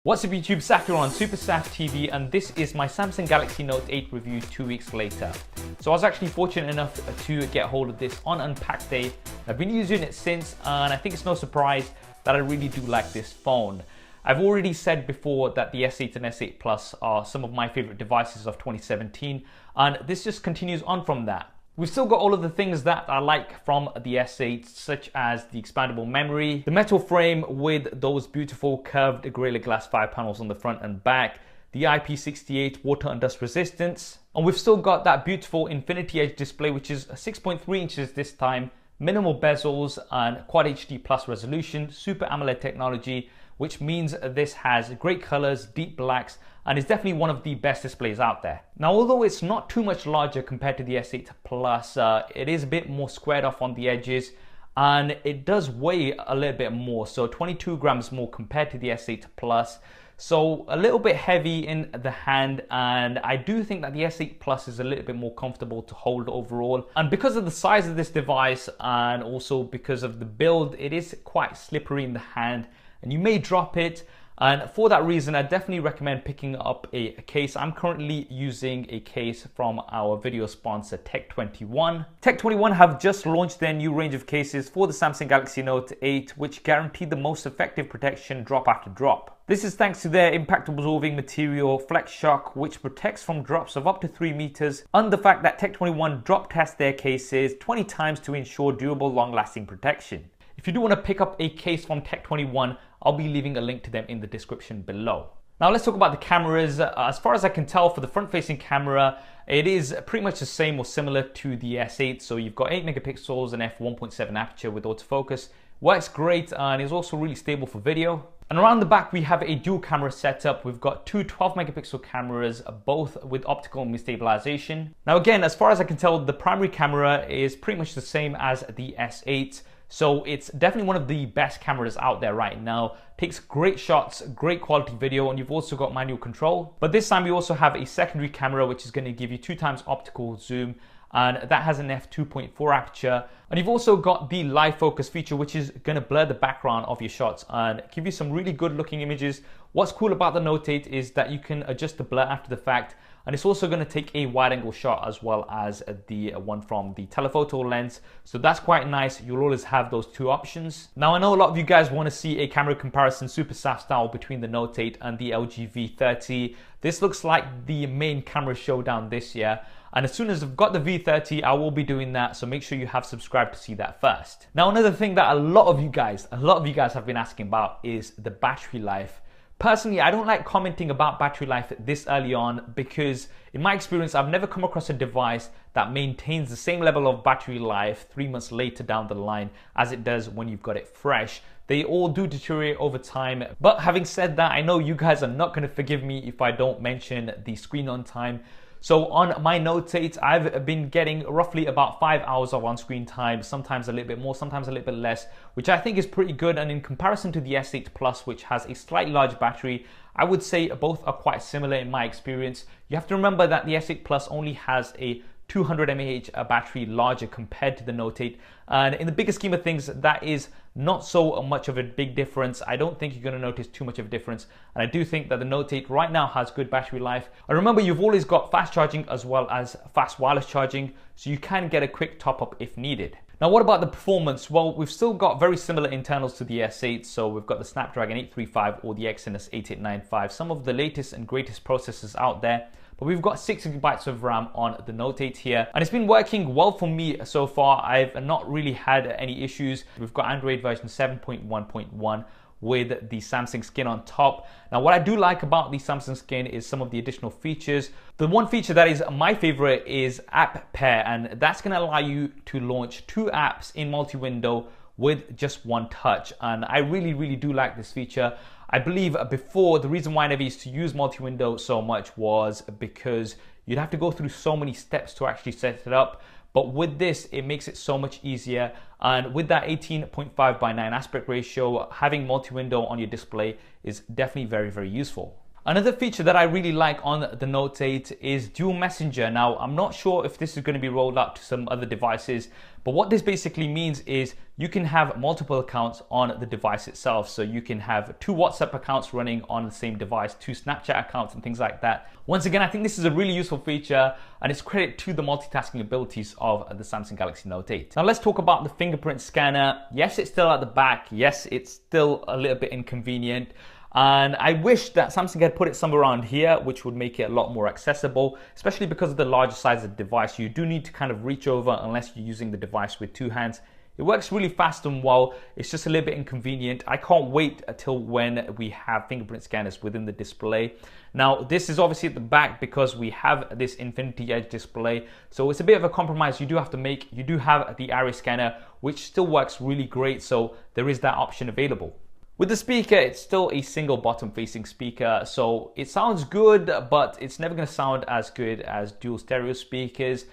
What's up YouTube, Saf here on Super Saf TV, and this is my Samsung Galaxy Note 8 review 2 weeks later. So I was actually fortunate enough to get hold of this on Unpacked Day. I've been using it since, and I think it's no surprise that I really do like this phone. I've already said before that the S8 and S8 Plus are some of my favorite devices of 2017, and this just continues on from that. We've still got all of the things that I like from the S8, such as the expandable memory, the metal frame with those beautiful curved Gorilla Glass 5 panels on the front and back, the IP68 water and dust resistance, and we've still got that beautiful Infinity Edge display, which is 6.3 inches this time, minimal bezels and Quad HD Plus resolution, Super AMOLED technology, which means this has great colors, deep blacks, and is definitely one of the best displays out there. Now, although it's not too much larger compared to the S8 Plus, it is a bit more squared off on the edges, and it does weigh a little bit more, so 22 grams more compared to the S8 Plus. So a little bit heavy in the hand, and I do think that the S8 Plus is a little bit more comfortable to hold overall. And because of the size of this device, and also because of the build, it is quite slippery in the hand, and you may drop it. And for that reason, I definitely recommend picking up a case. I'm currently using a case from our video sponsor, Tech21. Tech21 have just launched their new range of cases for the Samsung Galaxy Note 8, which guarantee the most effective protection drop after drop. This is thanks to their impact absorbing material, Flex Shock, which protects from drops of up to 3 meters, and the fact that Tech21 drop test their cases 20 times to ensure durable, long-lasting protection. If you do want to pick up a case from Tech21, I'll be leaving a link to them in the description below. Now let's talk about the cameras. As far as I can tell, for the front-facing camera, it is pretty much the same or similar to the S8. So you've got 8 megapixels and f1.7 aperture with autofocus. Works great and is also really stable for video. And around the back, we have a dual camera setup. We've got two 12 megapixel cameras, both with optical image stabilization. Now again, as far as I can tell, the primary camera is pretty much the same as the S8. So it's definitely one of the best cameras out there right now. Takes great shots, great quality video, and you've also got manual control. But this time you also have a secondary camera, which is going to give you 2 times optical zoom, and that has an f2.4 aperture. And you've also got the live focus feature, which is going to blur the background of your shots and give you some really good looking images. What's cool about the Note 8 is that you can adjust the blur after the fact, and it's also going to take a wide angle shot as well as the one from the telephoto lens. So that's quite nice. You'll always have those two options. Now I know a lot of you guys want to see a camera comparison Super Saf style between the Note 8 and the LG V30. This looks like the main camera showdown this year. And as soon as I've got the V30, I will be doing that. So make sure you have subscribed to see that first. Now another thing that a lot of you guys have been asking about is the battery life. Personally, I don't like commenting about battery life this early on because in my experience, I've never come across a device that maintains the same level of battery life 3 months later down the line as it does when you've got it fresh. They all do deteriorate over time. But having said that, I know you guys are not going to forgive me if I don't mention the screen on time. So on my Note 8, I've been getting roughly about 5 hours of on-screen time, sometimes a little bit more, sometimes a little bit less, which I think is pretty good. And in comparison to the S8 Plus, which has a slightly larger battery, I would say both are quite similar in my experience. You have to remember that the S8 Plus only has a 200 mAh battery larger compared to the Note 8, and in the bigger scheme of things, that is not so much of a big difference. I don't think you're going to notice too much of a difference, and I do think that the Note 8 right now has good battery life. And remember, you've always got fast charging as well as fast wireless charging, so you can get a quick top up if needed. Now what about the performance? Well, we've still got very similar internals to the S8, so we've got the Snapdragon 835 or the Exynos 8895, some of the latest and greatest processors out there. But we've got 6 GB of RAM on the Note 8 here, and it's been working well for me so far. I've not really had any issues. We've got Android version 7.1.1 with the Samsung skin on top. Now what I do like about the Samsung skin is some of the additional features. The one feature that is my favorite is App Pair, and that's going to allow you to launch 2 apps in multi-window with just one touch, and I really do like this feature. I believe before, the reason why I never used to use multi-window so much was because you'd have to go through so many steps to actually set it up. But with this, it makes it so much easier. And with that 18.5:9 aspect ratio, having multi-window on your display is definitely very useful. Another feature that I really like on the Note 8 is dual messenger. Now, I'm not sure if this is going to be rolled out to some other devices, but what this basically means is you can have multiple accounts on the device itself. So you can have 2 WhatsApp accounts running on the same device, 2 Snapchat accounts and things like that. Once again, I think this is a really useful feature and it's credit to the multitasking abilities of the Samsung Galaxy Note 8. Now let's talk about the fingerprint scanner. Yes, it's still at the back. Yes, it's still a little bit inconvenient. And I wish that Samsung had put it somewhere around here, which would make it a lot more accessible, especially because of the larger size of the device. You do need to kind of reach over unless you're using the device with 2 hands. It works really fast and well. It's just a little bit inconvenient. I can't wait until when we have fingerprint scanners within the display. Now, this is obviously at the back because we have this Infinity Edge display. So it's a bit of a compromise you do have to make. You do have the iris scanner, which still works really great. So there is that option available. With the speaker, it's still a single bottom facing speaker, so it sounds good, but it's never going to sound as good as dual stereo speakers.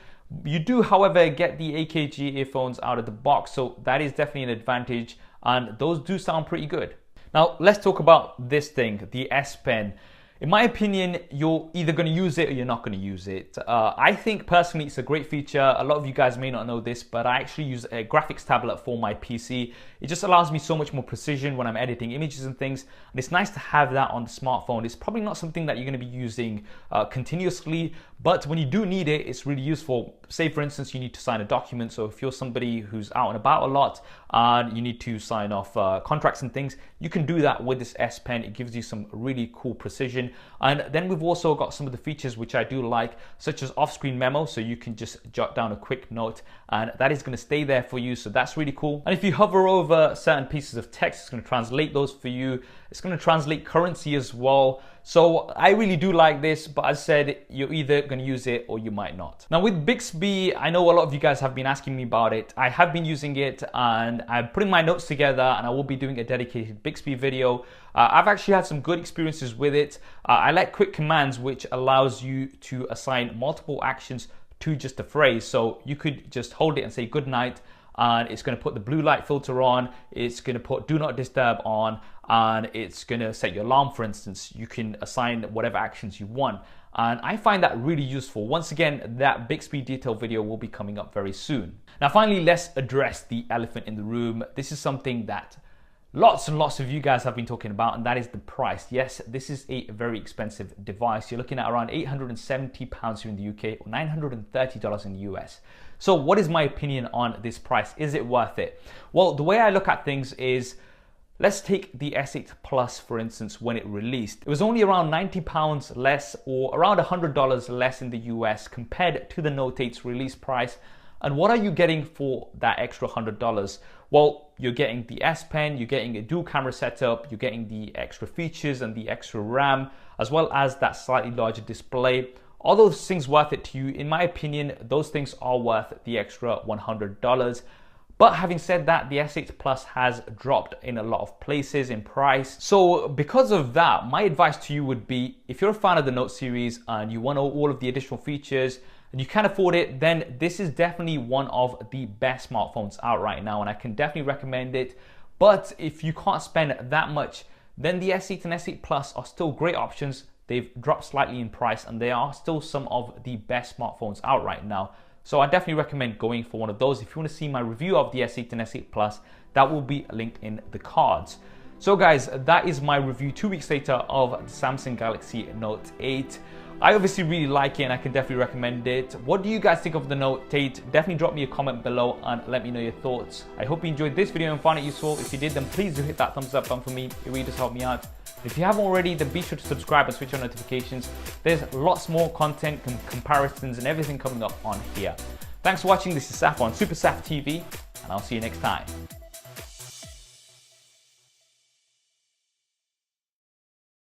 You do, however, get the AKG earphones out of the box, so that is definitely an advantage, and those do sound pretty good. Now, let's talk about this thing, the S Pen. In my opinion, you're either going to use it or you're not going to use it. I think personally it's a great feature. A lot of you guys may not know this, but I actually use a graphics tablet for my PC. It just allows me so much more precision when I'm editing images and things. And it's nice to have that on the smartphone. It's probably not something that you're going to be using continuously, but when you do need it, it's really useful. Say for instance, you need to sign a document. So if you're somebody who's out and about a lot and you need to sign off contracts and things, you can do that with this S Pen. It gives you some really cool precision. And then we've also got some of the features which I do like, such as off-screen memo. So you can just jot down a quick note and that is going to stay there for you. So that's really cool. And if you hover over certain pieces of text, it's going to translate those for you. It's going to translate currency as well. So I really do like this, but as I said, you're either going to use it or you might not. Now with Bixby, I know a lot of you guys have been asking me about it. I have been using it and I'm putting my notes together and I will be doing a dedicated Bixby video. I've actually had some good experiences with it. I like quick commands, which allows you to assign multiple actions to just a phrase. So you could just hold it and say good night, and it's going to put the blue light filter on, it's going to put do not disturb on, and it's going to set your alarm, for instance. You can assign whatever actions you want. And I find that really useful. Once again, that Bixby detail video will be coming up very soon. Now finally, let's address the elephant in the room. This is something that lots and lots of you guys have been talking about, and that is the price. Yes, this is a very expensive device. You're looking at around £870 here in the UK or $930 in the US. So what is my opinion on this price? Is it worth it? Well, the way I look at things is, let's take the S8 Plus, for instance, when it released. It was only around £90 less or around $100 less in the US compared to the Note 8's release price. And what are you getting for that extra $100? Well, you're getting the S Pen, you're getting a dual camera setup, you're getting the extra features and the extra RAM, as well as that slightly larger display. Are those things worth it to you? In my opinion, those things are worth the extra $100. But having said that, the S8 Plus has dropped in a lot of places in price. So because of that, my advice to you would be, if you're a fan of the Note series and you want all of the additional features and you can afford it, then this is definitely one of the best smartphones out right now, and I can definitely recommend it. But if you can't spend that much, then the S8 and S8 Plus are still great options. They've dropped slightly in price and they are still some of the best smartphones out right now. So I definitely recommend going for one of those. If you want to see my review of the S8 and S8 Plus, that will be linked in the cards. So guys, that is my review 2 weeks later of the Samsung Galaxy Note 8. I obviously really like it and I can definitely recommend it. What do you guys think of the Note 8? Definitely drop me a comment below and let me know your thoughts. I hope you enjoyed this video and found it useful. If you did, then please do hit that thumbs up button for me. It really does help me out. If you haven't already, then be sure to subscribe and switch on notifications. There's lots more content, comparisons and everything coming up on here. Thanks for watching. This is Saf on Super Saf TV and I'll see you next time.